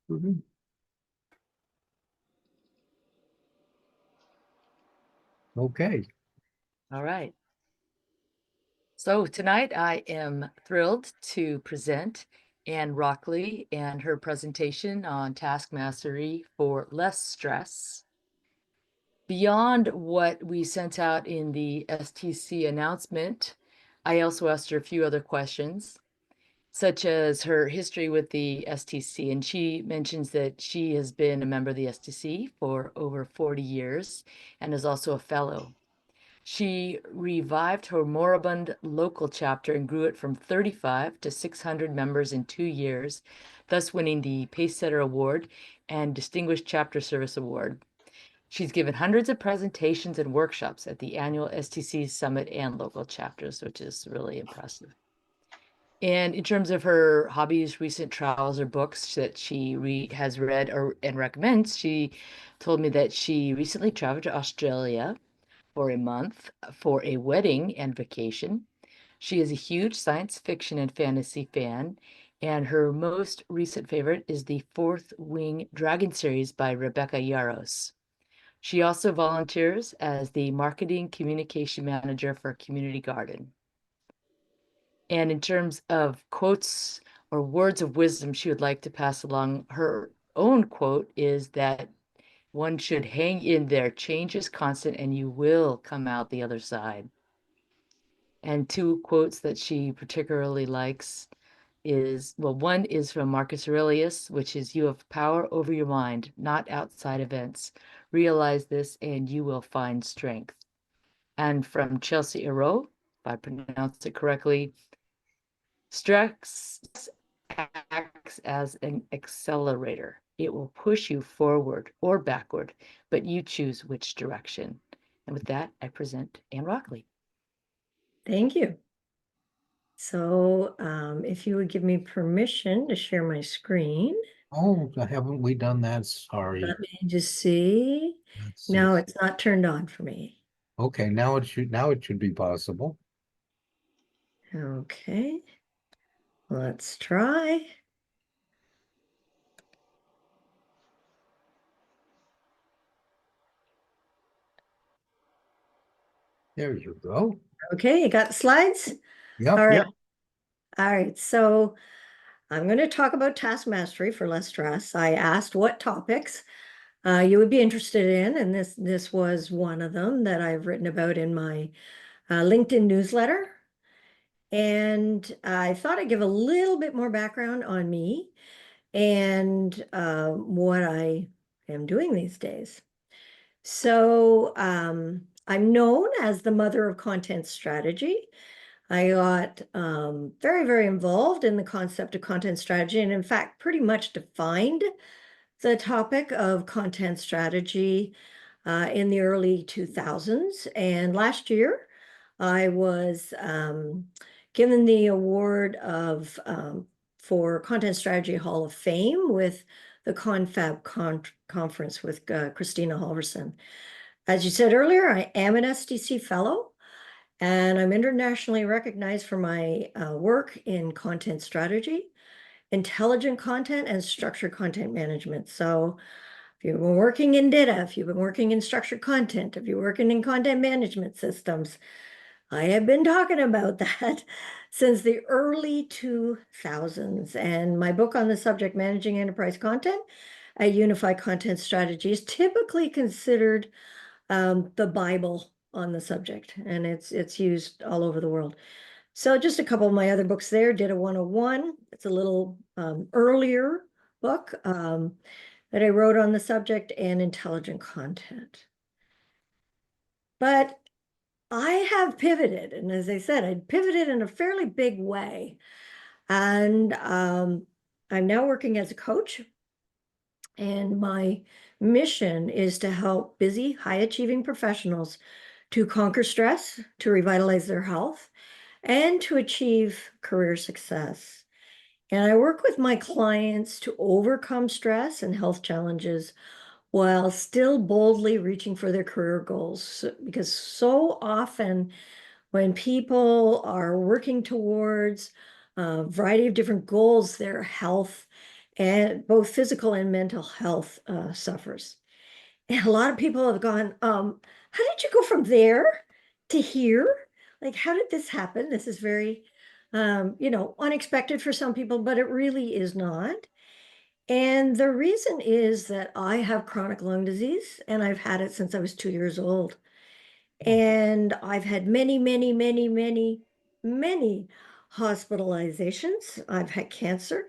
Mhm. Okay. All right. So tonight I am thrilled to present Anne Rockley and her presentation on task mastery for less stress. Beyond what we sent out in the STC announcement, I also asked her a few other questions, such as her history with the STC. And she mentions that she has been a member of the STC for over 40 years and is also a fellow. She revived her moribund local chapter and grew it from 35 to 600 members in 2 years, thus winning the Pacesetter Award and Distinguished Chapter Service Award. She's given hundreds of presentations and workshops at the annual STC Summit and local chapters, which is really impressive. And in terms of her hobbies, recent travels, or books that she has read and recommends, she told me that she recently traveled to Australia for a month for a wedding and vacation. She is a huge science fiction and fantasy fan, and her most recent favorite is the Fourth Wing Dragon series by Rebecca Yarros. She also volunteers as the marketing communication manager for Community Garden. And in terms of quotes or words of wisdom she would like to pass along, her own quote is that one should hang in there. Change is constant and you will come out the other side. And two quotes that she particularly likes is, well, one is from Marcus Aurelius, which is, "You have power over your mind, not outside events. Realize this and you will find strength." And from Chelsea Ero, if I pronounce it correctly, "Stress acts as an accelerator. It will push you forward or backward, but you choose which direction." And with that, I present Anne Rockley. Thank you. So if you would give me permission to share my screen. Oh, haven't we done that? Sorry. Let me just see. Let's see. No, it's not turned on for me. Okay, now it should be possible. Okay. Let's try. There you go. Okay, you got the slides? Yep. All right. Yep. All right. So I'm going to talk about task mastery for less stress. I asked what topics you would be interested in, and this was one of them that I've written about in my LinkedIn newsletter. And I thought I'd give a little bit more background on me and what I am doing these days. So I'm known as the mother of content strategy. I got very, very involved in the concept of content strategy, and in fact, pretty much defined the topic of content strategy in the early 2000s. And last year, I was given the award of for Content Strategy Hall of Fame with the Confab conference with Christina Halverson. As you said earlier, I am an SDC fellow, and I'm internationally recognized for my work in content strategy, intelligent content, and structured content management. So if you've been working in data, if you've been working in structured content, if you're working in content management systems, I have been talking about that since the early 2000s. And my book on the subject, Managing Enterprise Content, a Unified Content Strategy, is typically considered the Bible on the subject, and it's used all over the world. So just a couple of my other books there, Data 101. It's a little earlier book that I wrote on the subject, and Intelligent Content. But I have pivoted, and as I said, I pivoted in a fairly big way. And I'm now working as a coach, and my mission is to help busy, high-achieving professionals to conquer stress, to revitalize their health, and to achieve career success. And I work with my clients to overcome stress and health challenges while still boldly reaching for their career goals. Because so often when people are working towards a variety of different goals, their health and both physical and mental health suffers. And a lot of people have gone, how did you go from there to here? Like, how did this happen? This is very, unexpected for some people, but it really is not. And the reason is that I have chronic lung disease and I've had it since I was 2 years old. And I've had many, many, many, many, many hospitalizations. I've had cancer.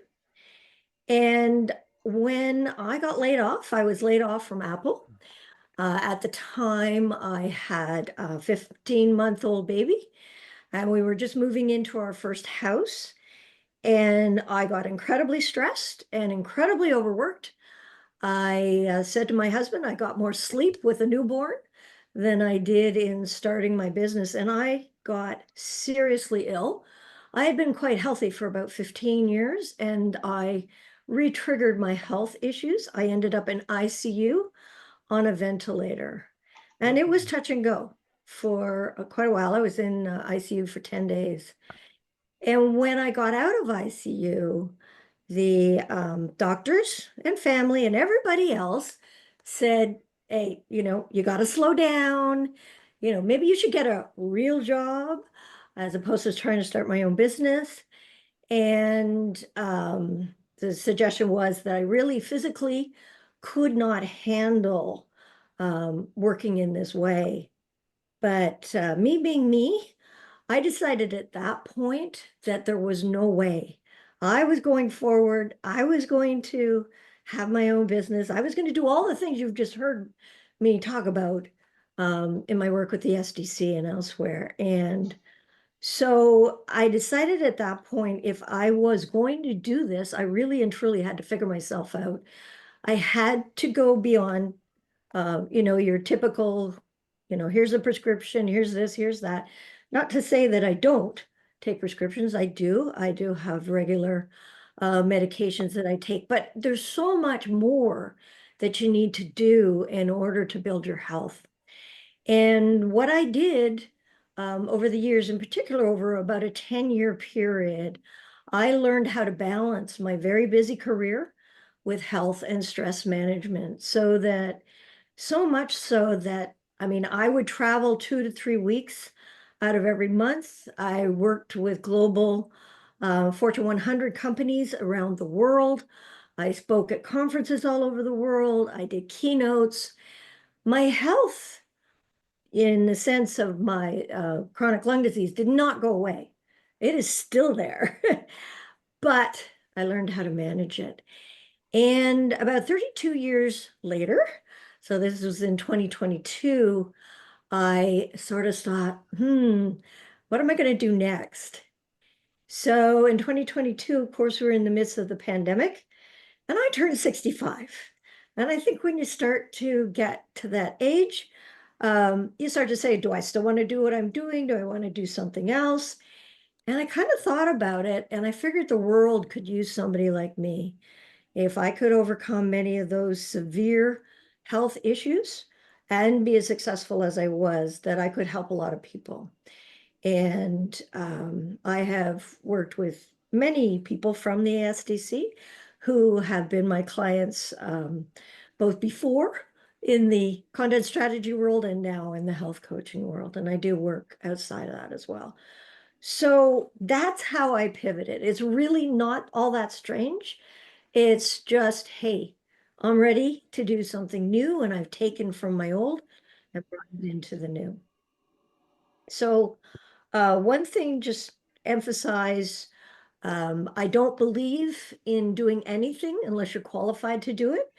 And when I got laid off, I was laid off from Apple. At the time, I had a 15-month-old baby, and we were just moving into our first house. And I got incredibly stressed and incredibly overworked. I said to my husband, I got more sleep with a newborn than I did in starting my business. And I got seriously ill. I had been quite healthy for about 15 years and I re-triggered my health issues. I ended up in ICU on a ventilator and it was touch and go for quite a while. I was in ICU for 10 days. And when I got out of ICU, the doctors and family and everybody else said, hey, you got to slow down. Maybe you should get a real job as opposed to trying to start my own business. And the suggestion was that I really physically could not handle working in this way. But me being me, I decided at that point that there was no way. I was going forward. I was going to have my own business. I was going to do all the things you've just heard me talk about in my work with the SDC and elsewhere. And so I decided at that point, if I was going to do this, I really and truly had to figure myself out. I had to go beyond your typical, here's a prescription, here's this, here's that. Not to say that I don't take prescriptions. I do. I do have regular medications that I take, but there's so much more that you need to do in order to build your health. And what I did over the years, in particular over about a 10-year period, I learned how to balance my very busy career with health and stress management so much so that, I mean, I would travel 2 to 3 weeks out of every month. I worked with global Fortune 100 companies around the world. I spoke at conferences all over the world. I did keynotes. My health, in the sense of my chronic lung disease, did not go away. It is still there, but I learned how to manage it. And about 32 years later, so this was in 2022, I sort of thought, what am I going to do next? So in 2022, of course, we were in the midst of the pandemic, and I turned 65. And I think when you start to get to that age, you start to say, do I still want to do what I'm doing? Do I want to do something else? And I kind of thought about it, and I figured the world could use somebody like me. If I could overcome many of those severe health issues and be as successful as I was, that I could help a lot of people. And I have worked with many people from the SDC who have been my clients both before in the content strategy world and now in the health coaching world. And I do work outside of that as well. So that's how I pivoted. It's really not all that strange. It's just, hey, I'm ready to do something new, and I've taken from my old and brought it into the new. So one thing, just emphasize, I don't believe in doing anything unless you're qualified to do it.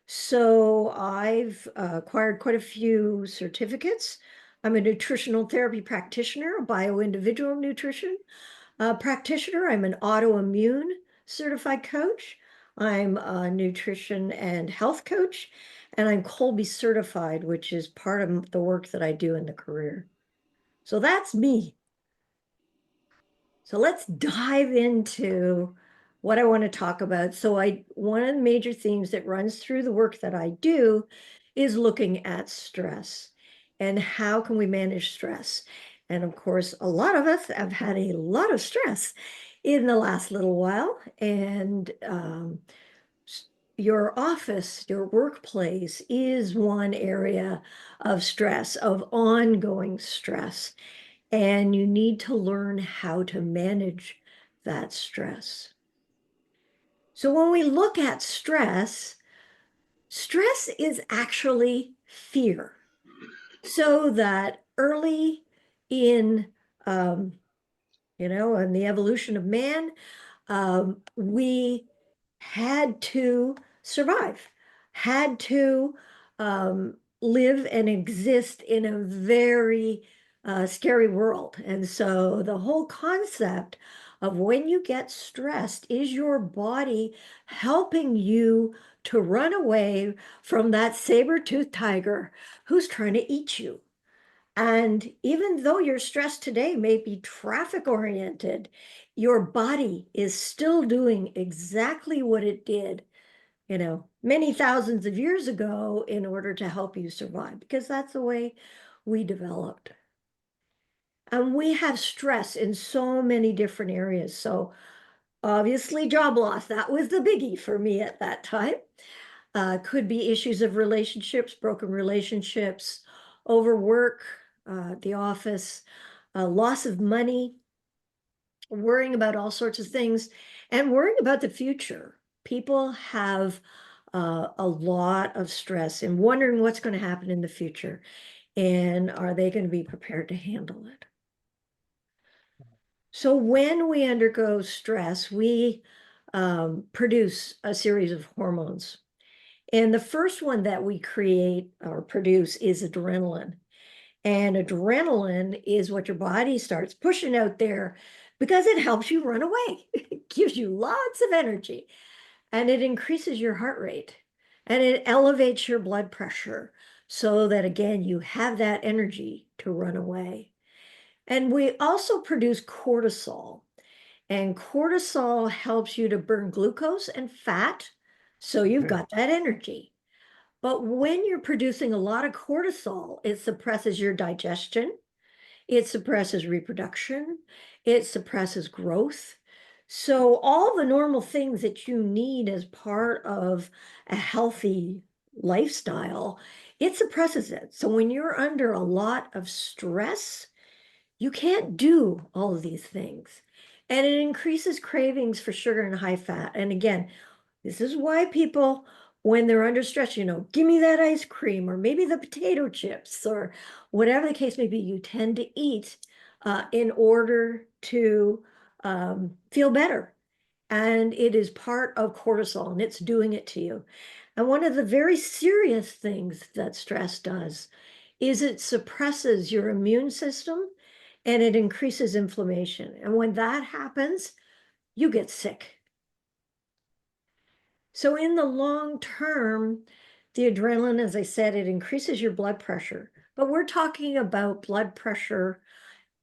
So I've acquired quite a few certificates. I'm a nutritional therapy practitioner, a bio-individual nutrition practitioner. I'm an autoimmune certified coach. I'm a nutrition and health coach, and I'm Colby certified, which is part of the work that I do in the career. So that's me. So let's dive into what I want to talk about. So one of the major themes that runs through the work that I do is looking at stress and how can we manage stress. And of course, a lot of us have had a lot of stress in the last little while. And your office, your workplace is one area of stress, of ongoing stress, and you need to learn how to manage that stress. So when we look at stress, stress is actually fear. So that early in, in the evolution of man, we had to survive, had to live and exist in a very scary world. And so the whole concept of when you get stressed is your body helping you to run away from that saber-toothed tiger who's trying to eat you. And even though your stress today may be traffic oriented, your body is still doing exactly what it did, many thousands of years ago in order to help you survive, because that's the way we developed. And we have stress in so many different areas. So obviously job loss, that was the biggie for me at that time. Could be issues of relationships, broken relationships, overwork, the office, loss of money, worrying about all sorts of things, and worrying about the future. People have a lot of stress and wondering what's going to happen in the future, and are they going to be prepared to handle it? So when we undergo stress, we produce a series of hormones. And the first one that we create or produce is adrenaline. And adrenaline is what your body starts pushing out there because it helps you run away. It gives you lots of energy and it increases your heart rate and it elevates your blood pressure so that, again, you have that energy to run away. And we also produce cortisol. And cortisol helps you to burn glucose and fat, so you've got that energy. But when you're producing a lot of cortisol, it suppresses your digestion, it suppresses reproduction, it suppresses growth. So all the normal things that you need as part of a healthy lifestyle, it suppresses it. So when you're under a lot of stress, you can't do all of these things. And it increases cravings for sugar and high fat. And again, this is why people, when they're under stress, give me that ice cream or maybe the potato chips or whatever the case may be, you tend to eat in order to feel better. And it is part of cortisol and it's doing it to you. And one of the very serious things that stress does is it suppresses your immune system and it increases inflammation. And when that happens, you get sick. So in the long term, the adrenaline, as I said, it increases your blood pressure. But we're talking about blood pressure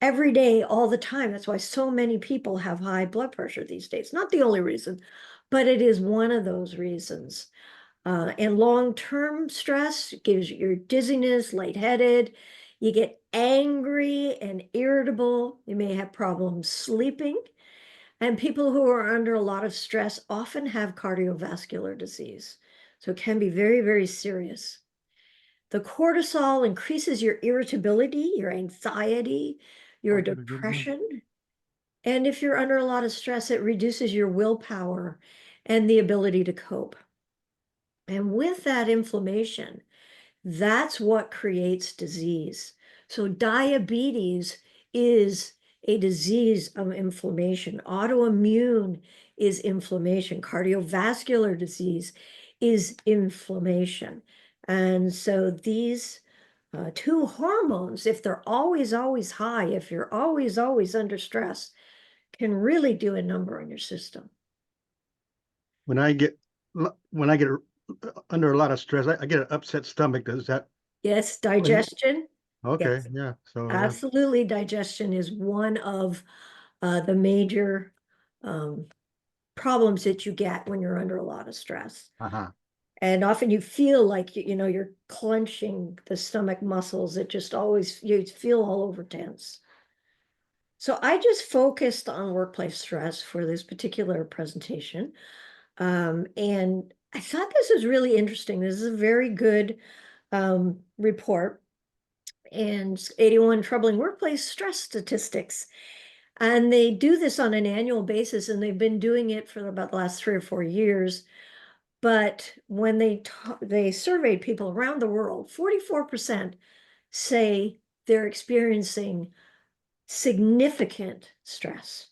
every day, all the time. That's why so many people have high blood pressure these days. Not the only reason, but it is one of those reasons. And long-term stress gives you your dizziness, lightheaded. You get angry and irritable. You may have problems sleeping. And people who are under a lot of stress often have cardiovascular disease. So it can be very, very serious. The cortisol increases your irritability, your anxiety, your depression. And if you're under a lot of stress, it reduces your willpower and the ability to cope. And with that inflammation, that's what creates disease. So diabetes is a disease of inflammation. Autoimmune is inflammation. Cardiovascular disease is inflammation. And so these two hormones, if they're always, always high, if you're always, always under stress, can really do a number on your system. When I get under a lot of stress, I get an upset stomach. Does that? Yes, digestion. Okay, Yes. yeah. So Absolutely, digestion is one of the major problems that you get when you're under a lot of stress. And often you feel like, you're clenching the stomach muscles. It just always, you feel all over tense. So I just focused on workplace stress for this particular presentation. And I thought this was really interesting. This is a very good report, and 81 troubling workplace stress statistics. And they do this on an annual basis, and they've been doing it for about the last 3 or 4 years. But when they surveyed people around the world, 44% say they're experiencing significant stress.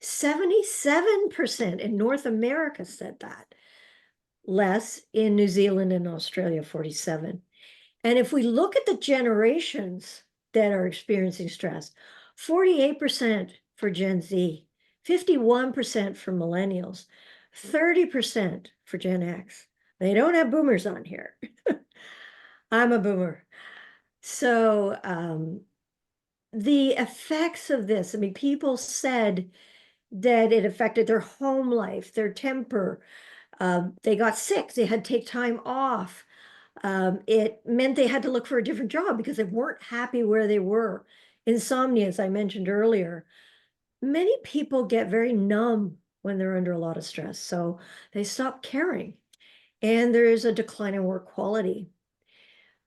77% in North America said that. Less in New Zealand and Australia, 47. And if we look at the generations that are experiencing stress, 48% for Gen Z, 51% for millennials, 30% for Gen X. They don't have boomers on here. I'm a boomer. So the effects of this, I mean, people said that it affected their home life, their temper. They got sick, they had to take time off. It meant they had to look for a different job because they weren't happy where they were. Insomnia, as I mentioned earlier. Many people get very numb when they're under a lot of stress, so they stop caring. And there is a decline in work quality.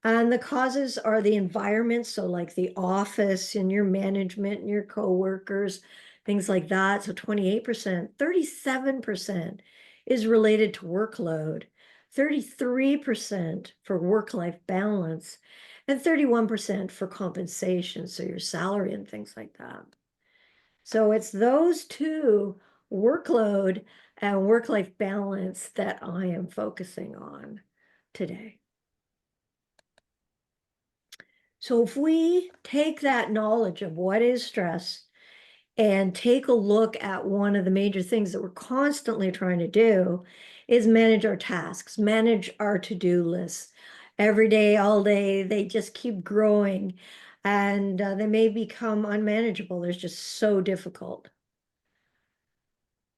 And the causes are the environment, so like the office and your management and your coworkers, things like that. So 28%, 37% is related to workload, 33% for work-life balance, and 31% for compensation, so your salary and things like that. So it's those two, workload and work-life balance, that I am focusing on today. So if we take that knowledge of what is stress and take a look at one of the major things that we're constantly trying to do is manage our tasks, manage our to-do lists. Every day, all day, they just keep growing, and they may become unmanageable. They're just so difficult.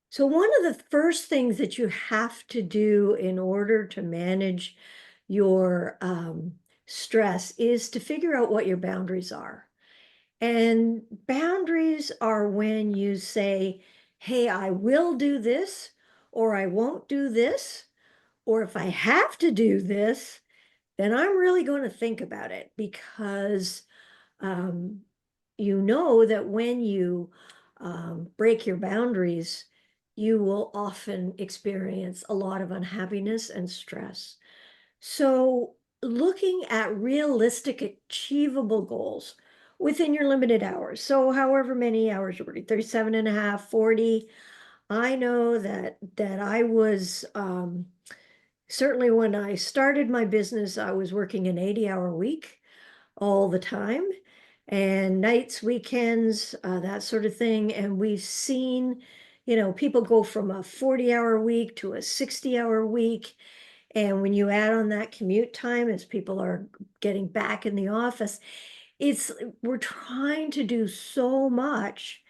So one of the first things that you have to do in order to manage your stress is to figure out what your boundaries are. And boundaries are when you say, hey, I will do this, or I won't do this, or if I have to do this, then I'm really going to think about it, because you know that when you break your boundaries, you will often experience a lot of unhappiness and stress. So looking at realistic, achievable goals within your limited hours. So however many hours you're working, 37 and a half, 40. I know that I was, certainly when I started my business, I was working an 80-hour week all the time, and nights, weekends, that sort of thing. And we've seen, people go from a 40-hour week to a 60-hour week. And when you add on that commute time as people are getting back in the office, we're trying to do so much,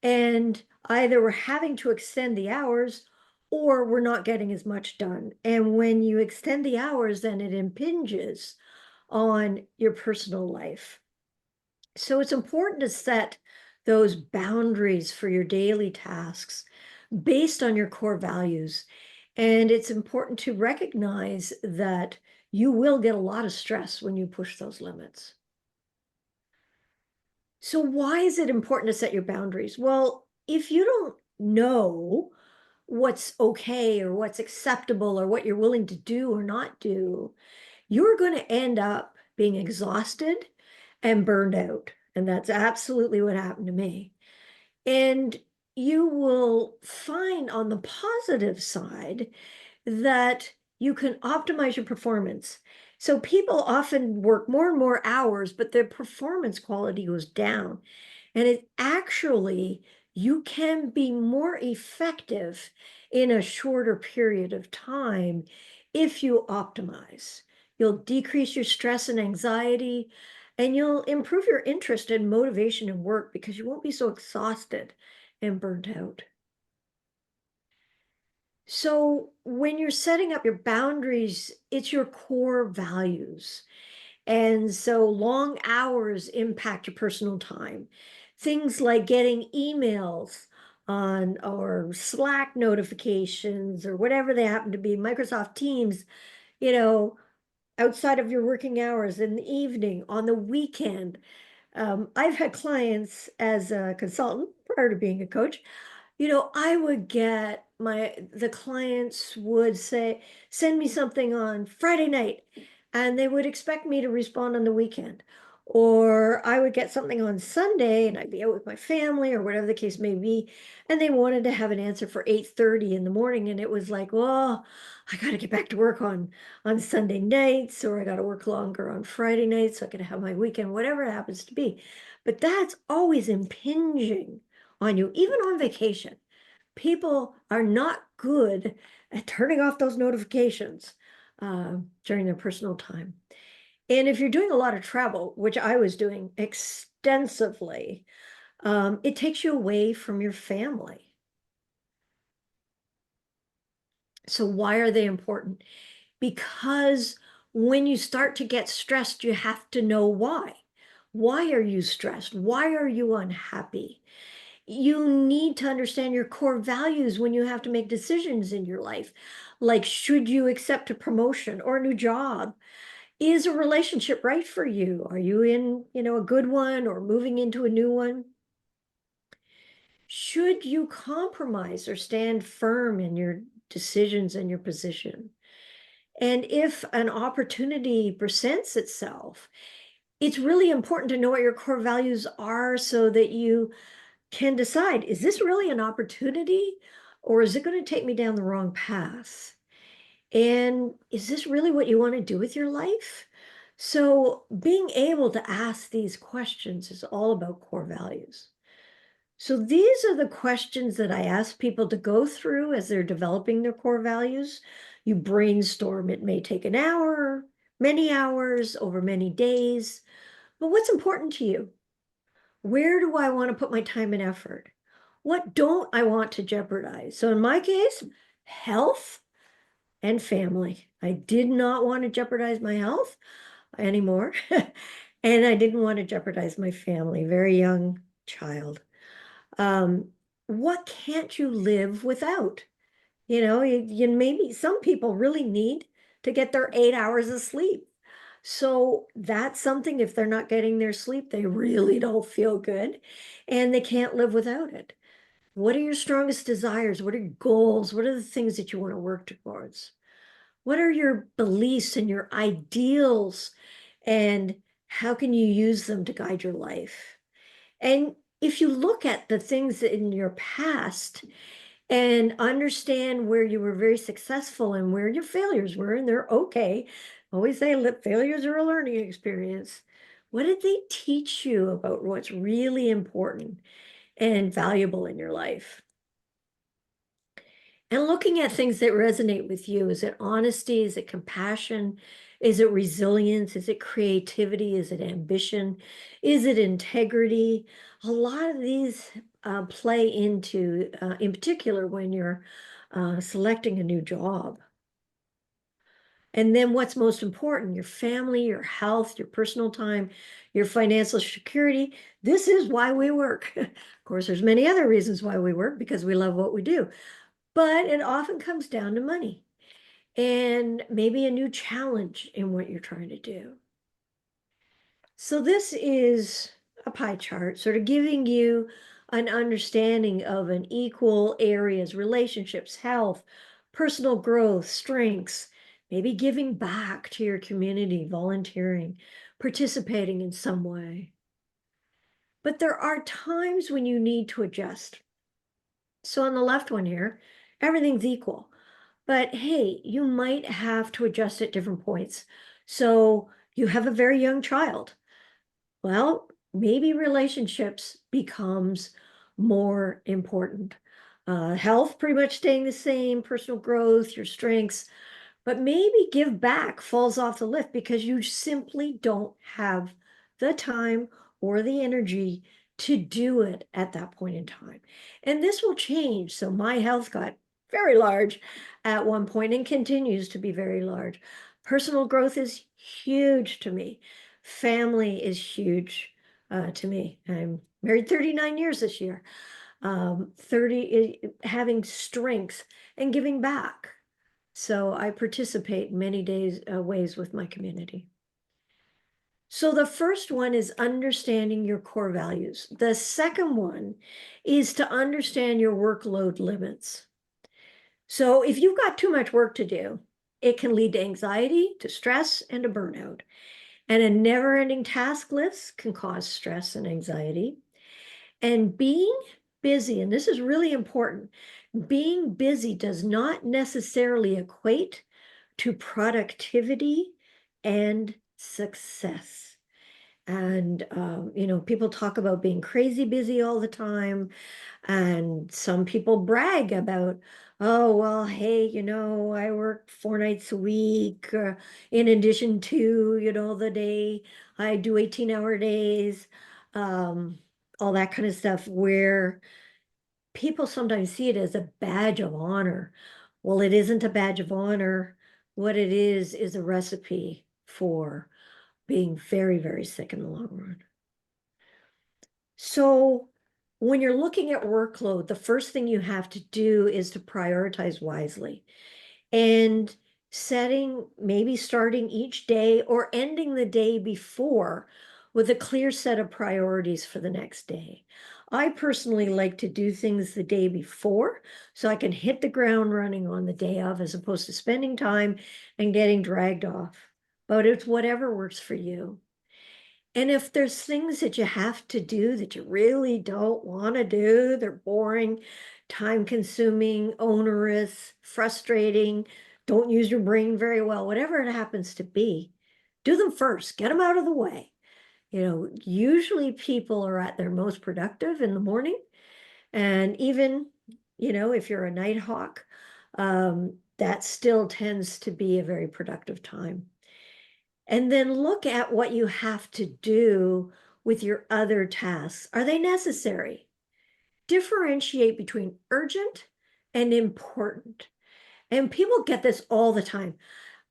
and either we're having to extend the hours or we're not getting as much done. And when you extend the hours, then it impinges on your personal life. So it's important to set those boundaries for your daily tasks based on your core values. And it's important to recognize that you will get a lot of stress when you push those limits. So why is it important to set your boundaries? Well, if you don't know what's okay or what's acceptable or what you're willing to do or not do, you're going to end up being exhausted and burned out. And that's absolutely what happened to me. And you will find on the positive side that you can optimize your performance. So people often work more and more hours, but their performance quality goes down. And it actually, you can be more effective in a shorter period of time if you optimize. You'll decrease your stress and anxiety, and you'll improve your interest and motivation in work because you won't be so exhausted and burnt out. So when you're setting up your boundaries, it's your core values. And so long hours impact your personal time. Things like getting emails, on or Slack notifications or whatever they happen to be, Microsoft Teams, you know, outside of your working hours in the evening, on the weekend. I've had clients as a consultant prior to being a coach. I would get the clients would say, send me something on Friday night, and they would expect me to respond on the weekend. Or I would get something on Sunday and I'd be out with my family or whatever the case may be. And they wanted to have an answer for 8:30 in the morning. And it was like, well, I got to get back to work on Sunday nights, or I got to work longer on Friday nights so I can have my weekend, whatever it happens to be. But that's always impinging on you, even on vacation. People are not good at turning off those notifications during their personal time. And if you're doing a lot of travel, which I was doing extensively, it takes you away from your family. So why are they important? Because when you start to get stressed, you have to know why. Why are you stressed? Why are you unhappy? You need to understand your core values when you have to make decisions in your life. Like, should you accept a promotion or a new job? Is a relationship right for you? Are you in, a good one or moving into a new one? Should you compromise or stand firm in your decisions and your position? And if an opportunity presents itself, it's really important to know what your core values are so that you can decide, is this really an opportunity or is it going to take me down the wrong path? And is this really what you want to do with your life? So being able to ask these questions is all about core values. So these are the questions that I ask people to go through as they're developing their core values. You brainstorm. It may take an hour, many hours, over many days. But what's important to you? Where do I want to put my time and effort? What don't I want to jeopardize? So in my case, health and family. I did not want to jeopardize my health anymore. And I didn't want to jeopardize my family, very young child. What can't you live without? Maybe some people really need to get their 8 hours of sleep. So that's something, if they're not getting their sleep, they really don't feel good and they can't live without it. What are your strongest desires? What are your goals? What are the things that you want to work towards? What are your beliefs and your ideals? And how can you use them to guide your life? And if you look at the things in your past and understand where you were very successful and where your failures were, and they're okay. Always say that failures are a learning experience. What did they teach you about what's really important and valuable in your life? And looking at things that resonate with you. Is it honesty? Is it compassion? Is it resilience? Is it creativity? Is it ambition? Is it integrity? A lot of these play into, in particular, when you're selecting a new job. And then what's most important, your family, your health, your personal time, your financial security. This is why we work. Of course, there's many other reasons why we work, because we love what we do. But it often comes down to money and maybe a new challenge in what you're trying to do. So this is a pie chart, sort of giving you an understanding of an equal areas, relationships, health, personal growth, strengths, maybe giving back to your community, volunteering, participating in some way. But there are times when you need to adjust. So on the left one here, everything's equal. But hey, you might have to adjust at different points. So you have a very young child. Well, maybe relationships becomes more important. Health pretty much staying the same, personal growth, your strengths, but maybe give back falls off the list because you simply don't have the time or the energy to do it at that point in time. And this will change. So my health got very large at one point and continues to be very large. Personal growth is huge to me. Family is huge to me. I'm married 39 years this year. 30 having strengths and giving back. So I participate in many ways with my community. So the first one is understanding your core values. The second one is to understand your workload limits. So if you've got too much work to do, it can lead to anxiety, to stress, and to burnout. And a never-ending task list can cause stress and anxiety. And being busy, and this is really important, being busy does not necessarily equate to productivity and success. And, people talk about being crazy busy all the time. And some people brag about, oh, well, hey, I work 4 nights a week, in addition to, the day I do 18-hour days, all that kind of stuff, where people sometimes see it as a badge of honor. Well, it isn't a badge of honor. What it is a recipe for being very, very sick in the long run. So when you're looking at workload, the first thing you have to do is to prioritize wisely and maybe starting each day or ending the day before with a clear set of priorities for the next day. I personally like to do things the day before so I can hit the ground running on the day of, as opposed to spending time and getting dragged off. But it's whatever works for you. And if there's things that you have to do that you really don't want to do, they're boring, time consuming, onerous, frustrating, don't use your brain very well, whatever it happens to be, do them first, get them out of the way. Usually people are at their most productive in the morning. And even, if you're a night hawk, that still tends to be a very productive time. And then look at what you have to do with your other tasks. Are they necessary? Differentiate between urgent and important. And people get this all the time.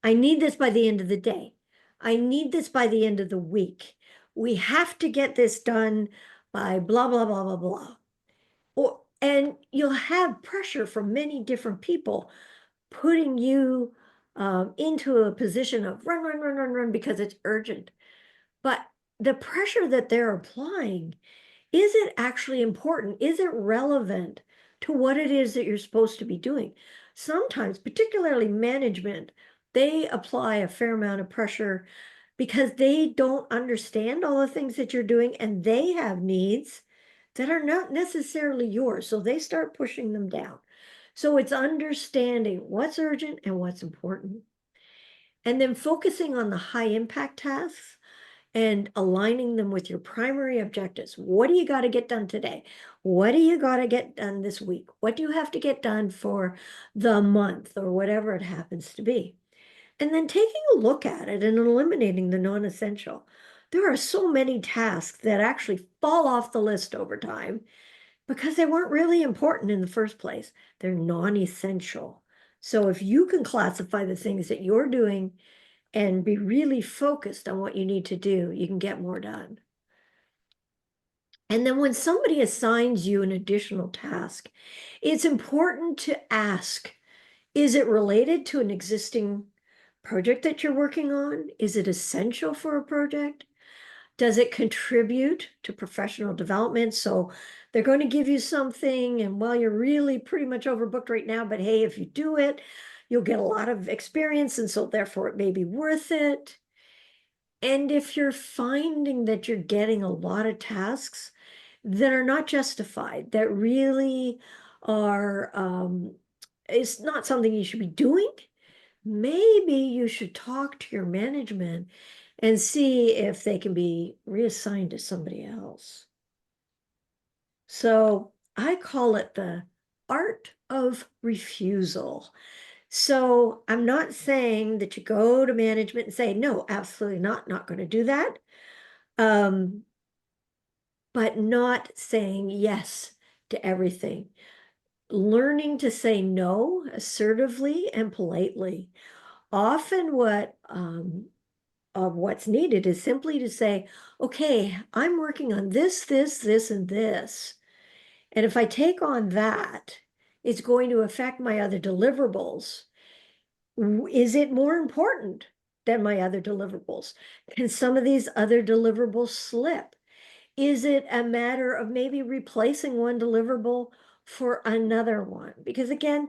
I need this by the end of the day. I need this by the end of the week. We have to get this done by blah, blah, blah, blah, blah. And you'll have pressure from many different people putting you into a position of run, because it's urgent. But the pressure that they're applying, is it actually important? Is it relevant to what it is that you're supposed to be doing? Sometimes, particularly management, they apply a fair amount of pressure because they don't understand all the things that you're doing, and they have needs that are not necessarily yours. So they start pushing them down. So it's understanding what's urgent and what's important. And then focusing on the high impact tasks and aligning them with your primary objectives. What do you got to get done today? What do you got to get done this week? What do you have to get done for the month or whatever it happens to be? And then taking a look at it and eliminating the non-essential. There are so many tasks that actually fall off the list over time because they weren't really important in the first place. They're non-essential. So if you can classify the things that you're doing and be really focused on what you need to do, you can get more done. And then when somebody assigns you an additional task, it's important to ask, is it related to an existing project that you're working on? Is it essential for a project? Does it contribute to professional development? So they're going to give you something, and well, you're really pretty much overbooked right now, but hey, if you do it, you'll get a lot of experience, and so therefore it may be worth it. And if you're finding that you're getting a lot of tasks that are not justified, that really are, it's not something you should be doing, maybe you should talk to your management and see if they can be reassigned to somebody else. So I call it the art of refusal. So I'm not saying that you go to management and say, no, absolutely not going to do that. But not saying yes to everything. Learning to say no assertively and politely. Often what's needed is simply to say, okay, I'm working on this, and this. And if I take on that, it's going to affect my other deliverables. Is it more important than my other deliverables? Can some of these other deliverables slip? Is it a matter of maybe replacing one deliverable for another one? Because again,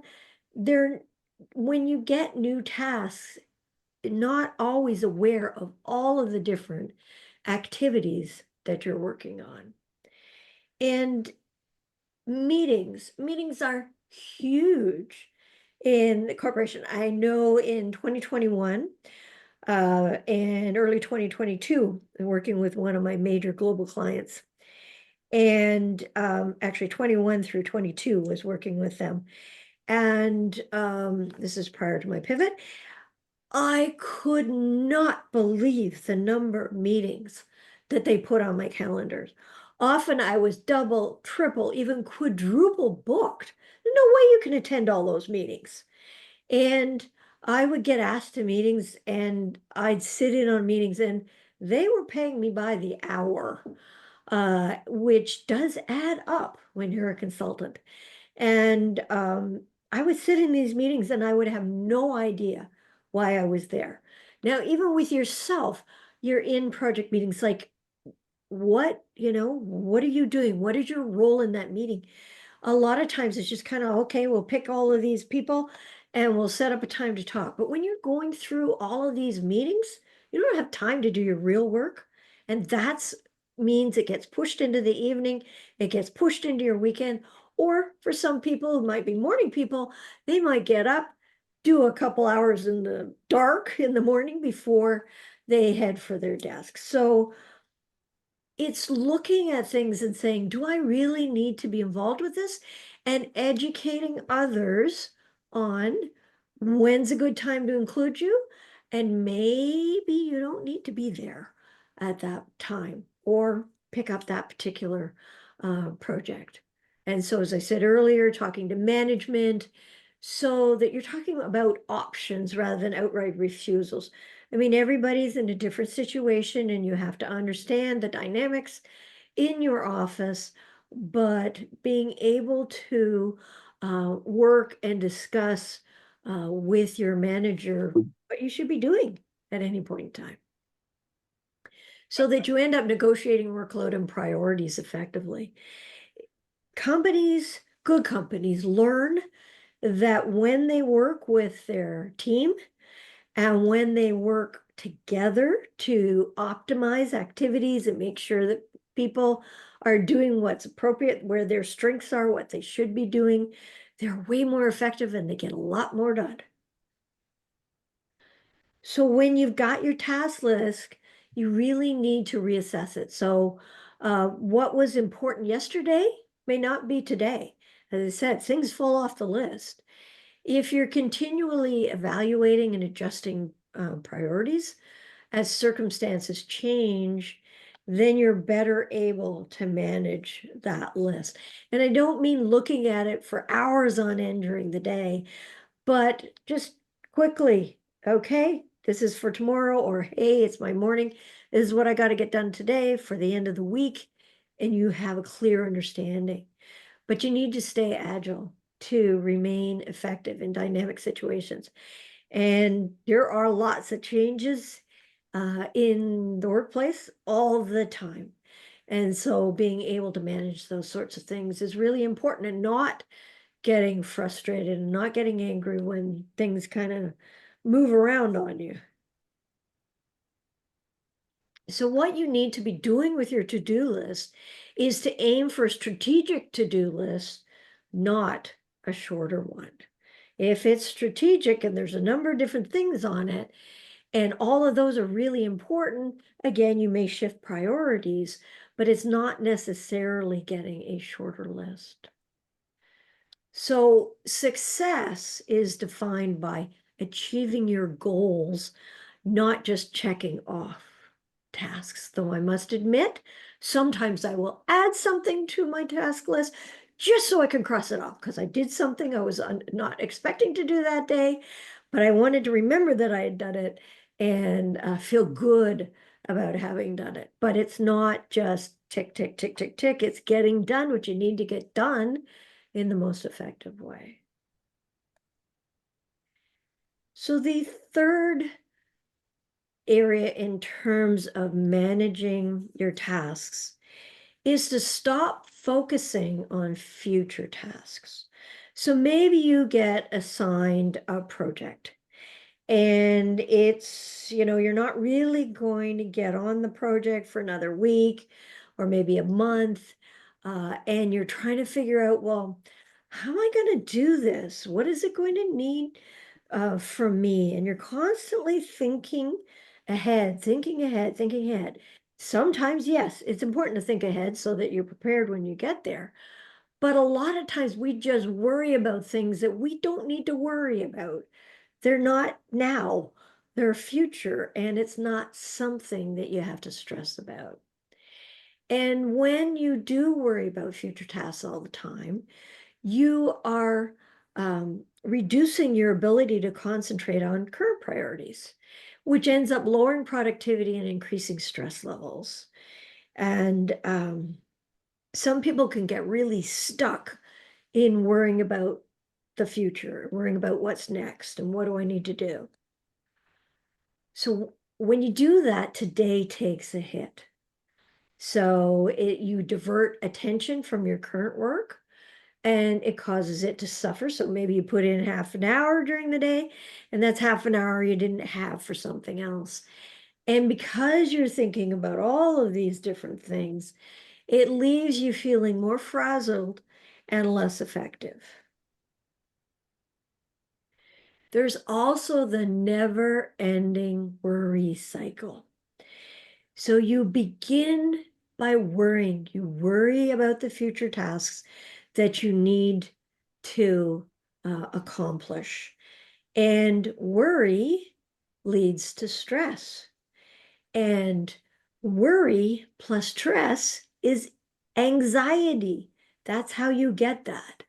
when you get new tasks, not always aware of all of the different activities that you're working on. And meetings are huge in the corporation. I know in 2021 and early 2022, I'm working with one of my major global clients. And actually 21 through 22 was working with them. And this is prior to my pivot. I could not believe the number of meetings that they put on my calendars. Often I was double, triple, even quadruple booked. There's no way you can attend all those meetings. And I would get asked to meetings and I'd sit in on meetings and they were paying me by the hour, which does add up when you're a consultant. And I would sit in these meetings and I would have no idea why I was there. Now, even with yourself, you're in project meetings, like what are you doing? What is your role in that meeting? A lot of times it's just kind of, okay, we'll pick all of these people and we'll set up a time to talk. But when you're going through all of these meetings, you don't have time to do your real work. And that's means it gets pushed into the evening, it gets pushed into your weekend. Or for some people who might be morning people, they might get up, do a couple hours in the dark in the morning before they head for their desk. So it's looking at things and saying, do I really need to be involved with this? And educating others on when's a good time to include you. And maybe you don't need to be there at that time or pick up that particular project. And so, as I said earlier, talking to management so that you're talking about options rather than outright refusals. I mean, everybody's in a different situation and you have to understand the dynamics in your office, but being able to work and discuss with your manager what you should be doing at any point in time, so that you end up negotiating workload and priorities effectively. Good companies learn that when they work with their team and when they work together to optimize activities and make sure that people are doing what's appropriate, where their strengths are, what they should be doing, they're way more effective and they get a lot more done. So when you've got your task list, you really need to reassess it. So what was important yesterday may not be today. As I said, things fall off the list. If you're continually evaluating and adjusting priorities as circumstances change, then you're better able to manage that list. And I don't mean looking at it for hours on end during the day, but just quickly, okay, this is for tomorrow, or hey, it's my morning. This is what I got to get done today for the end of the week. And you have a clear understanding. But you need to stay agile to remain effective in dynamic situations. And there are lots of changes in the workplace all the time. And so being able to manage those sorts of things is really important, and not getting frustrated and not getting angry when things kind of move around on you. So what you need to be doing with your to-do list is to aim for a strategic to-do list, not a shorter one. If it's strategic and there's a number of different things on it, and all of those are really important, again, you may shift priorities, but it's not necessarily getting a shorter list. So success is defined by achieving your goals, not just checking off tasks. Though I must admit, sometimes I will add something to my task list just so I can cross it off, because I did something I was not expecting to do that day, but I wanted to remember that I had done it and feel good about having done it. But it's not just tick, tick, tick, tick, tick. It's getting done what you need to get done in the most effective way. So the third area in terms of managing your tasks is to stop focusing on future tasks. So maybe you get assigned a project and it's, you're not really going to get on the project for another week or maybe a month. And you're trying to figure out, well, how am I going to do this? What is it going to need from me? And you're constantly thinking ahead, thinking ahead, thinking ahead. Sometimes, yes, it's important to think ahead so that you're prepared when you get there. But a lot of times we just worry about things that we don't need to worry about. They're not now, they're future, and it's not something that you have to stress about. And when you do worry about future tasks all the time, you are reducing your ability to concentrate on current priorities, which ends up lowering productivity and increasing stress levels. And some people can get really stuck in worrying about the future, worrying about what's next and what do I need to do. So when you do that, today takes a hit. So you divert attention from your current work and it causes it to suffer. So maybe you put in half an hour during the day and that's half an hour you didn't have for something else. And because you're thinking about all of these different things, it leaves you feeling more frazzled and less effective. There's also the never-ending worry cycle. So you begin by worrying. You worry about the future tasks that you need to accomplish. And worry leads to stress. And worry plus stress is anxiety. That's how you get that.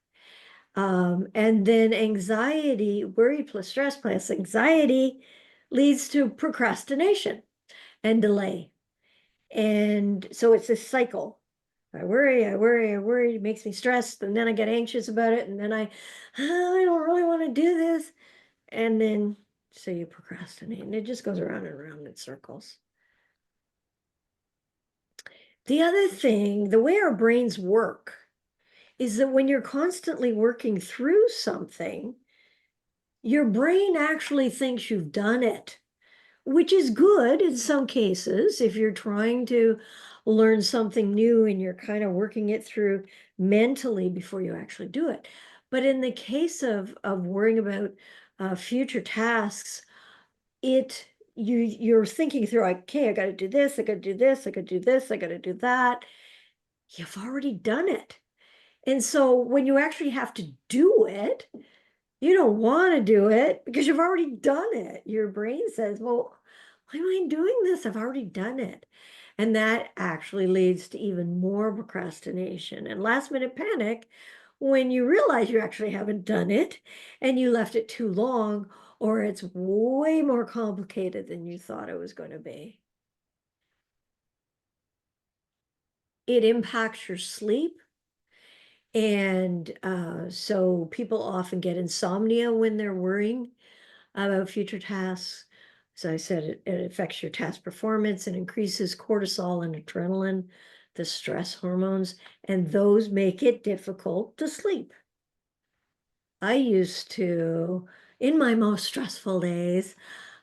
And then anxiety, worry plus stress plus anxiety leads to procrastination and delay. And so it's this cycle. I worry, it makes me stressed, and then I get anxious about it, and then I don't really want to do this. And then so you procrastinate, and it just goes around and around in circles. The other thing, the way our brains work, is that when you're constantly working through something, your brain actually thinks you've done it, which is good in some cases if you're trying to learn something new and you're kind of working it through mentally before you actually do it. But in the case of worrying about future tasks, you're thinking through, okay, I got to do this, I got to do this, I got to do this, I got to do that. You've already done it. And so when you actually have to do it, you don't want to do it because you've already done it. Your brain says, well, why am I doing this? I've already done it. And that actually leads to even more procrastination and last minute panic when you realize you actually haven't done it and you left it too long, or it's way more complicated than you thought it was going to be. It impacts your sleep. And so people often get insomnia when they're worrying about future tasks. As I said, it affects your task performance and increases cortisol and adrenaline, the stress hormones, and those make it difficult to sleep. I used to, in my most stressful days,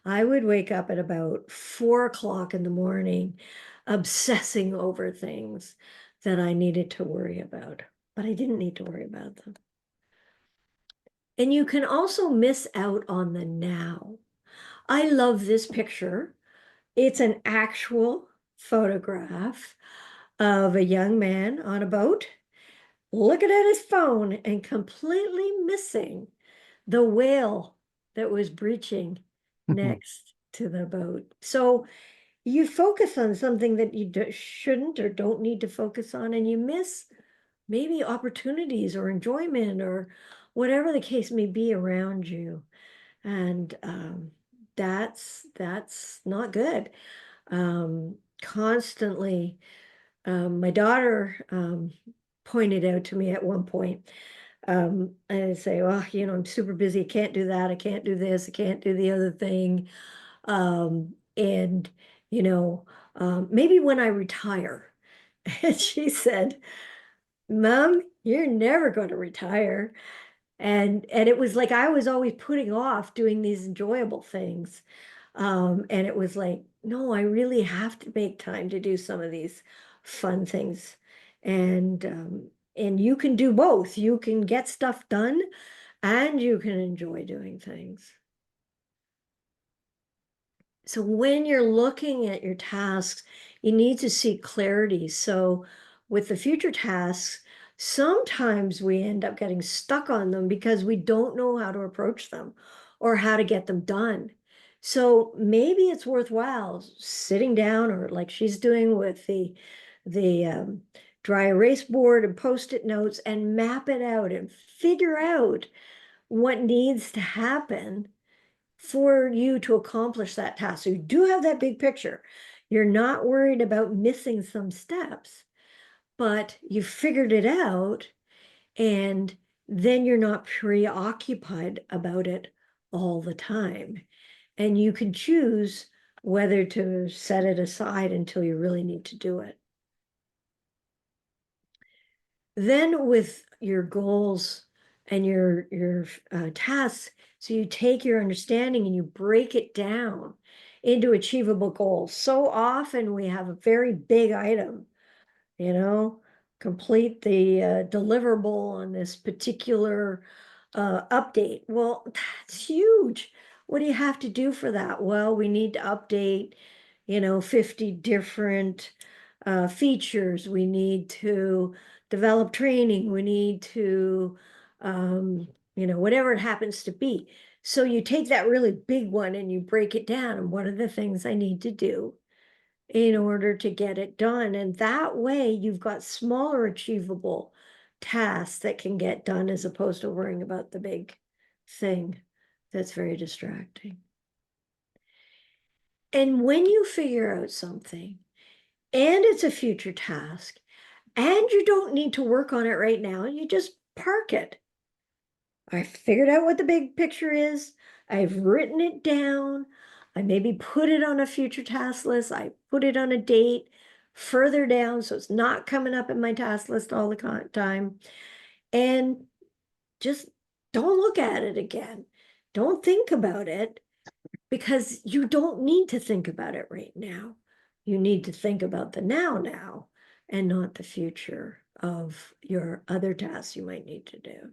I would wake up at about 4 o'clock in the morning, obsessing over things that I needed to worry about, but I didn't need to worry about them. And you can also miss out on the now. I love this picture. It's an actual photograph of a young man on a boat, looking at his phone and completely missing the whale that was breaching next to the boat. So you focus on something that you shouldn't or don't need to focus on, and you miss maybe opportunities or enjoyment or whatever the case may be around you. And that's not good. Constantly My daughter pointed out to me at one point, and say, well, you know, I'm super busy. I can't do that. I can't do this. I can't do the other thing. And, you know, maybe when I retire. And she said, Mom, you're never going to retire. And it was like I was always putting off doing these enjoyable things. And it was like, no, I really have to make time to do some of these fun things. And you can do both. You can get stuff done and you can enjoy doing things. So when you're looking at your tasks, you need to see clarity. So with the future tasks, sometimes we end up getting stuck on them because we don't know how to approach them or how to get them done. So maybe it's worthwhile sitting down, or like she's doing with the dry erase board and post-it notes, and map it out and figure out what needs to happen for you to accomplish that task. So you do have that big picture. You're not worried about missing some steps, but you figured it out, and then you're not preoccupied about it all the time. And you can choose whether to set it aside until you really need to do it. Then with your goals and your tasks, so you take your understanding and you break it down into achievable goals. So often we have a very big item, you know, complete the deliverable on this particular update. Well, that's huge. What do you have to do for that? Well, we need to update, you know, 50 different features. We need to develop training. We need to, you know, whatever it happens to be. So you take that really big one and you break it down. And what are the things I need to do in order to get it done? And that way you've got smaller achievable tasks that can get done, as opposed to worrying about the big thing that's very distracting. And when you figure out something and it's a future task and you don't need to work on it right now, you just park it. I figured out what the big picture is. I've written it down. I maybe put it on a future task list. I put it on a date further down, so it's not coming up in my task list all the time. And just don't look at it again. Don't think about it, because you don't need to think about it right now. You need to think about the now, and not the future of your other tasks you might need to do.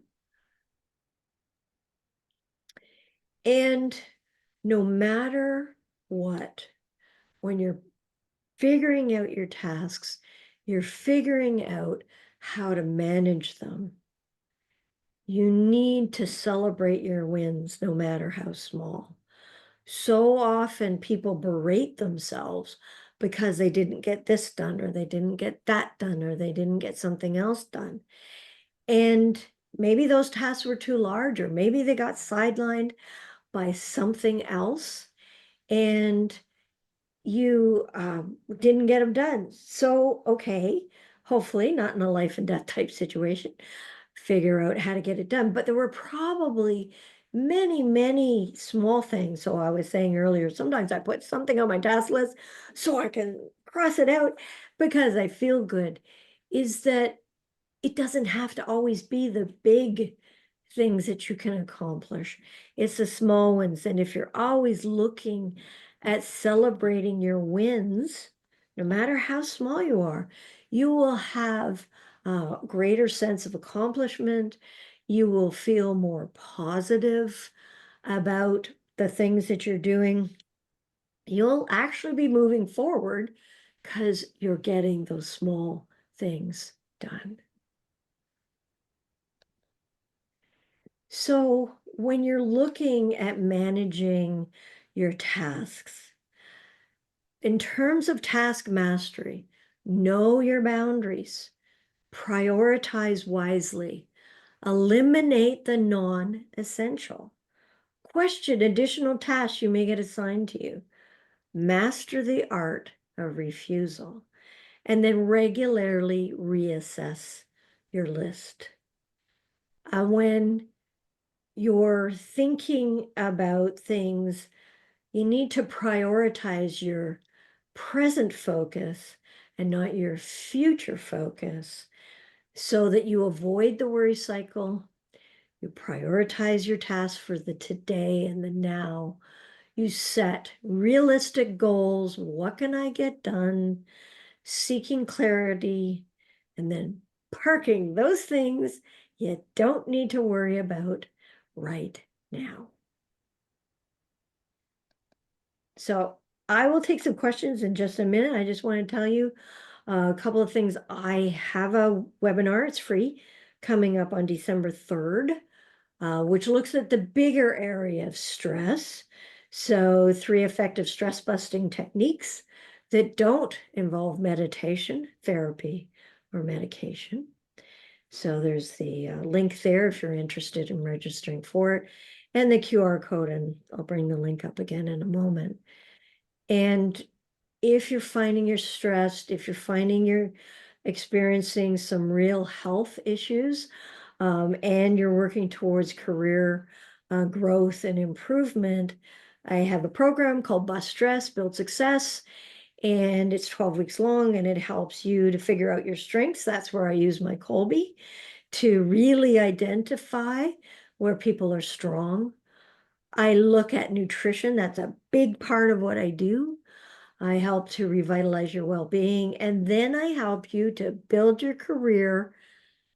And no matter what, when you're figuring out your tasks, you're figuring out how to manage them. You need to celebrate your wins, no matter how small. So often people berate themselves because they didn't get this done, or they didn't get that done, or they didn't get something else done. And maybe those tasks were too large, or maybe they got sidelined by something else, and you didn't get them done. So, okay, hopefully not in a life and death type situation, figure out how to get it done. But there were probably many, many small things. So I was saying earlier, sometimes I put something on my task list so I can cross it out because I feel good, is that it doesn't have to always be the big things that you can accomplish. It's the small ones. And if you're always looking at celebrating your wins, no matter how small you are, you will have a greater sense of accomplishment. You will feel more positive about the things that you're doing. You'll actually be moving forward because you're getting those small things done. So when you're looking at managing your tasks, in terms of task mastery, know your boundaries, prioritize wisely, eliminate the non-essential, question additional tasks you may get assigned to you, master the art of refusal, and then regularly reassess your list. When you're thinking about things, you need to prioritize your present focus and not your future focus so that you avoid the worry cycle. You prioritize your tasks for the today and the now. You set realistic goals. What can I get done? Seeking clarity, and then parking those things you don't need to worry about right now. So I will take some questions in just a minute. I just want to tell you a couple of things. I have a webinar, it's free, coming up on December 3rd, which looks at the bigger area of stress. So 3 effective stress busting techniques that don't involve meditation, therapy, or medication. So there's the link there if you're interested in registering for it, and the QR code, and I'll bring the link up again in a moment. And if you're finding you're stressed, if you're finding you're experiencing some real health issues, and you're working towards career growth and improvement, I have a program called Bust Stress, Build Success, and it's 12 weeks long, and it helps you to figure out your strengths. That's where I use my Kolbe to really identify where people are strong. I look at nutrition. That's a big part of what I do. I help to revitalize your well-being, and then I help you to build your career,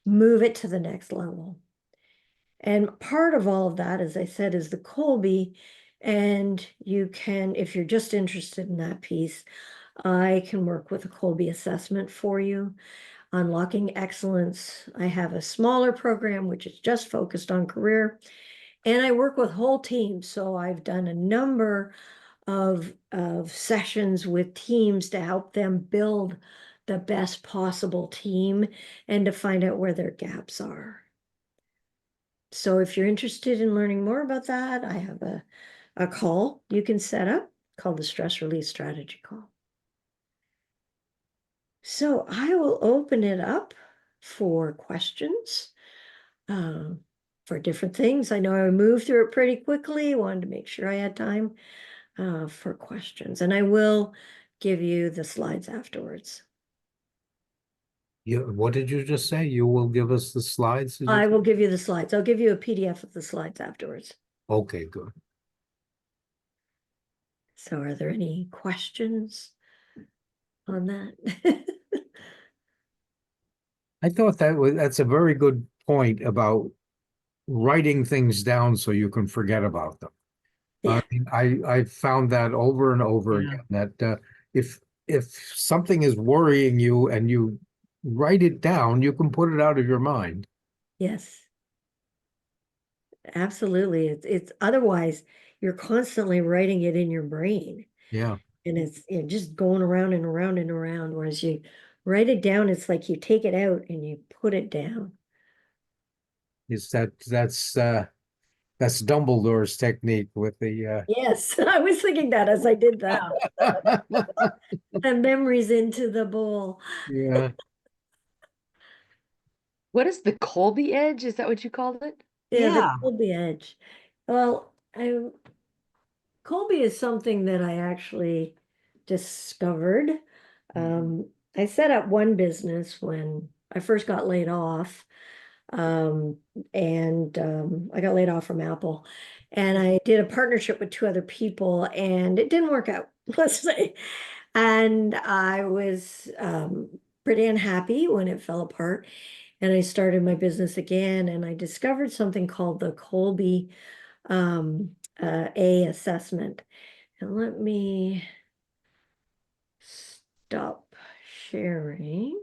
move it to the next level. And part of all of that, as I said, is the Kolbe. And you can, if you're just interested in that piece, I can work with a Kolbe assessment for you. Unlocking Excellence, I have a smaller program, which is just focused on career. And I work with whole teams. So I've done a number of sessions with teams to help them build the best possible team and to find out where their gaps are. So if you're interested in learning more about that, I have a call you can set up called the Stress Release Strategy Call. So I will open it up for questions for different things. I know I moved through it pretty quickly, wanted to make sure I had time for questions, and I will give you the slides afterwards. What did you just say? You will give us the slides? Did you I say? will give you the slides. I'll give you a PDF of the slides afterwards. Okay, good. So are there any questions on that? I thought that's a very good point about writing things down so you can forget about them. Yeah. I found that over and over Yeah. again, that if something is worrying you and you write it down, you can put it out of your mind. Yes. Absolutely. It's otherwise you're constantly writing it in your brain, Yeah, and it's just going around and around and around. Whereas you write it down, it's like you take it out and you put it down. is that's Dumbledore's technique with the Yes, I was thinking that as I did that. Yeah. The memories into the bowl. yeah. What is the Colby edge? Is that what you called it? Yeah, the Yeah. Colby edge. Well, Colby is something that I actually discovered. I set up one business when I first got laid off. Um, and I got laid off from Apple. And I did a partnership with 2 other people, and it didn't work out, let's say. And I was pretty unhappy when it fell apart. And I started my business again, and I discovered something called the Kolbe A assessment. And let me stop sharing.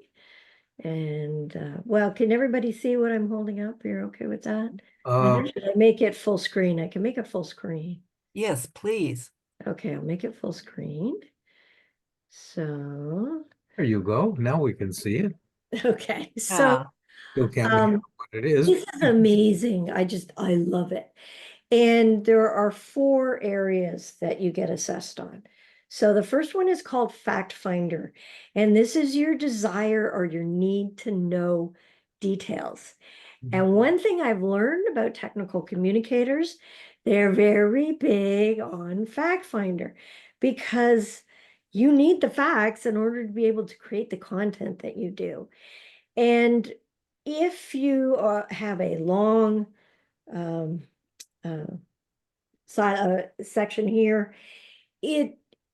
And well, can everybody see what I'm holding up? You're okay with that? Uh, Should I make it full screen? I can make it full screen. Yes, please. Okay, I'll make it full screen. So, there you go. Now we can see it. okay, so Yeah. Still can't make out what it is. this is amazing. I love it. And there are 4 areas that you get assessed on. So the first one is called Fact Finder, and this is your desire or your need to know details. And one thing I've learned about technical communicators, they're very big on Fact Finder because you need the facts in order to be able to create the content that you do. And if you have a long uh, section here,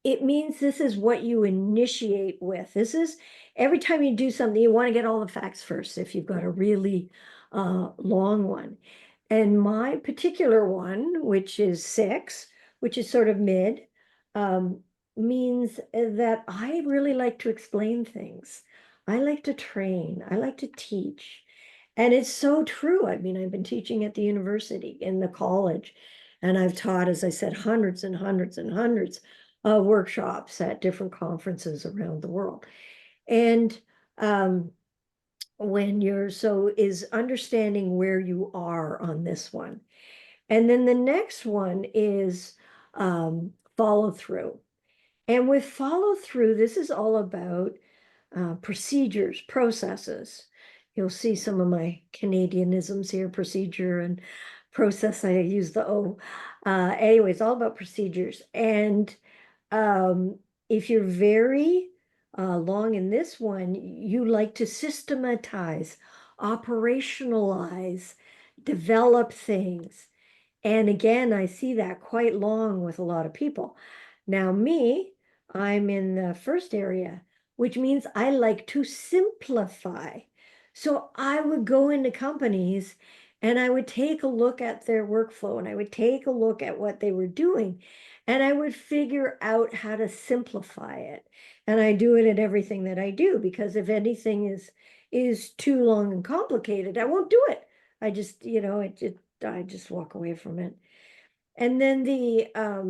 it means this is what you initiate with. This is every time you do something, you want to get all the facts first if you've got a really long one. And my particular one, which is 6, which is sort of mid, means that I really like to explain things. I like to train. I like to teach. And it's so true. I mean, I've been teaching at the university, in the college, and I've taught, as I said, hundreds and hundreds and hundreds of workshops at different conferences around the world. And when you're, so is understanding where you are on this one. And then the next one is follow through. And with follow through, this is all about procedures, processes. You'll see some of my Canadianisms here, procedure and process. I use the O. Anyway, it's all about procedures. And if you're very long in this one, you like to systematize, operationalize, develop things. And again, I see that quite long with a lot of people. Now, me, I'm in the first area, which means I like to simplify. So I would go into companies and I would take a look at their workflow and I would take a look at what they were doing and I would figure out how to simplify it. And I do it at everything that I do, because if anything is too long and complicated, I won't do it. I just, I just walk away from it. And then the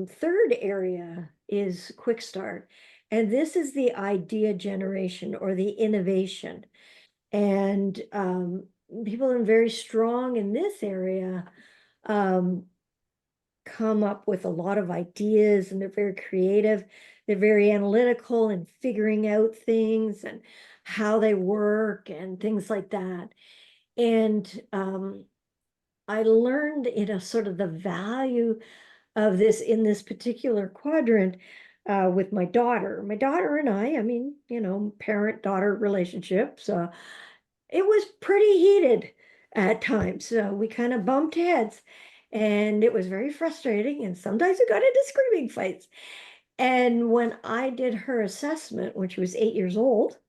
third area is quick start. And this is the idea generation or the innovation. And people are very strong in this area come up with a lot of ideas, and they're very creative. They're very analytical in figuring out things and how they work and things like that. And I learned sort of the value of this in this particular quadrant with my daughter. My daughter and I mean, parent-daughter relationships. It was pretty heated at times. We kind of bumped heads, and it was very frustrating. And sometimes we got into screaming fights. And when I did her assessment, when she was 8 years old,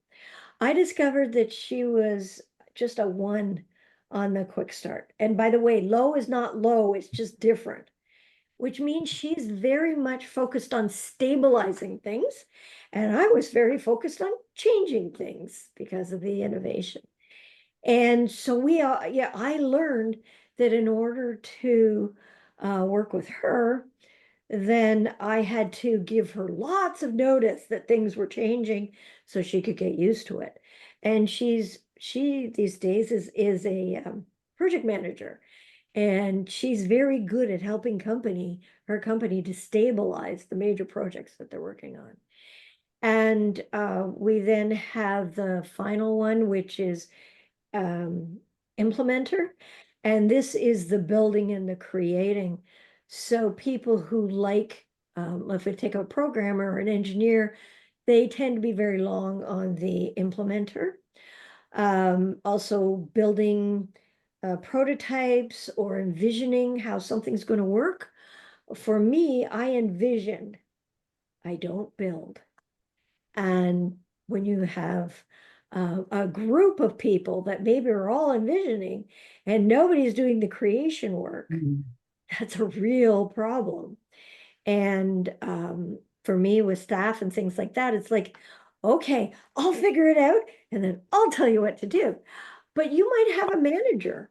I discovered that she was just a 1 on the quick start. And by the way, low is not low, it's just different, which means she's very much focused on stabilizing things. And I was very focused on changing things because of the innovation. And so I learned that in order to work with her, then I had to give her lots of notice that things were changing so she could get used to it. And she these days is a project manager, and she's very good at helping her company to stabilize the major projects that they're working on. And we then have the final one, which is implementer. And this is the building and the creating. So people who like, if we take a programmer or an engineer, they tend to be very long on the implementer. Also building prototypes or envisioning how something's going to work. For me, I envision, I don't build. And when you have a group of people that maybe are all envisioning and nobody's doing the creation work, that's a real problem. And for me with staff and things like that, it's like, okay, I'll figure it out and then I'll tell you what to do. But you might have a manager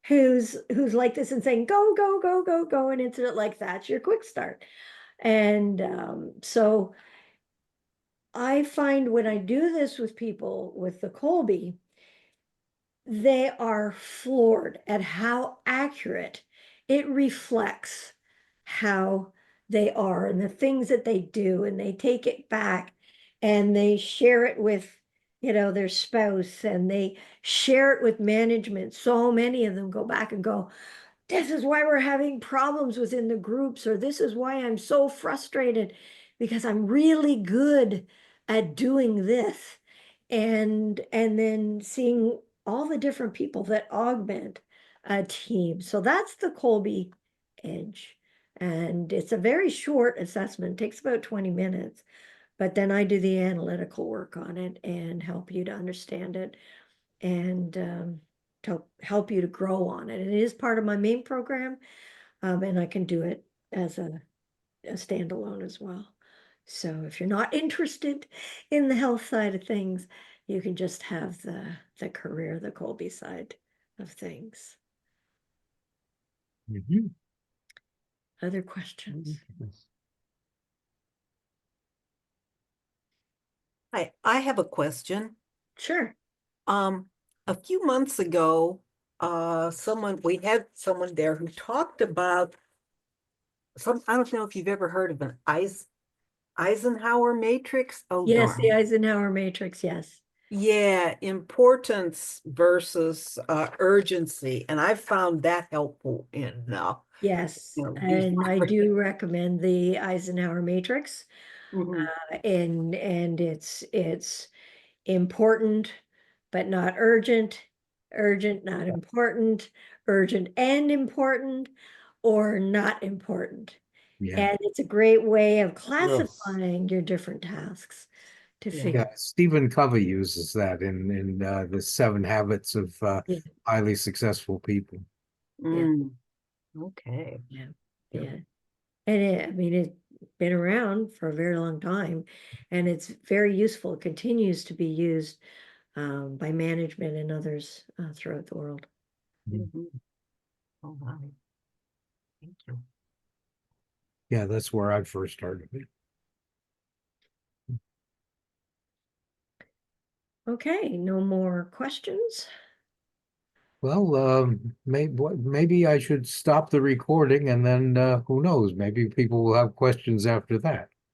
who's like this and saying, go, go, go, go, go, and it's like that's your quick start. And so I find when I do this with people with the Kolbe, they are floored at how accurate it reflects how they are and the things that they do, and they take it back and they share it with, their spouse, and they share it with management. So many of them go back and go, this is why we're having problems within the groups, or this is why I'm so frustrated because I'm really good at doing this. And then seeing all the different people that augment a team. So that's the Colby Edge. And it's a very short assessment, it takes about 20 minutes. But then I do the analytical work on it and help you to understand it and to help you to grow on it. And it is part of my main program, and I can do it as a standalone as well. So if you're not interested in the health side of things, you can just have the career, the Colby side of things. Mhm. Other questions? I have a question. Sure. A few months ago, we had someone there who talked about I don't know if you've ever heard of an Eisenhower matrix. Oh, Yes, the darn. Eisenhower matrix, yes. Yeah, importance versus urgency. And I found that helpful in Yes, these and I do recommend the Eisenhower matrix. Mhm. And it's important, but not urgent, urgent, not important, urgent and important, or not important. Yeah, And it's a great way of classifying your different tasks to Yeah. figure. yeah. Stephen Covey uses that in the 7 Habits of Yeah. Highly Successful People. Mm, okay. Yeah, yeah. And I mean, it's been around for a very long time, and it's very useful. It continues to be used by management and others throughout the world. Mhm. All right. Thank you. Yeah, that's where I first started it. Okay, no more questions? Well, maybe I should stop the recording and then who knows, maybe people will have questions after that.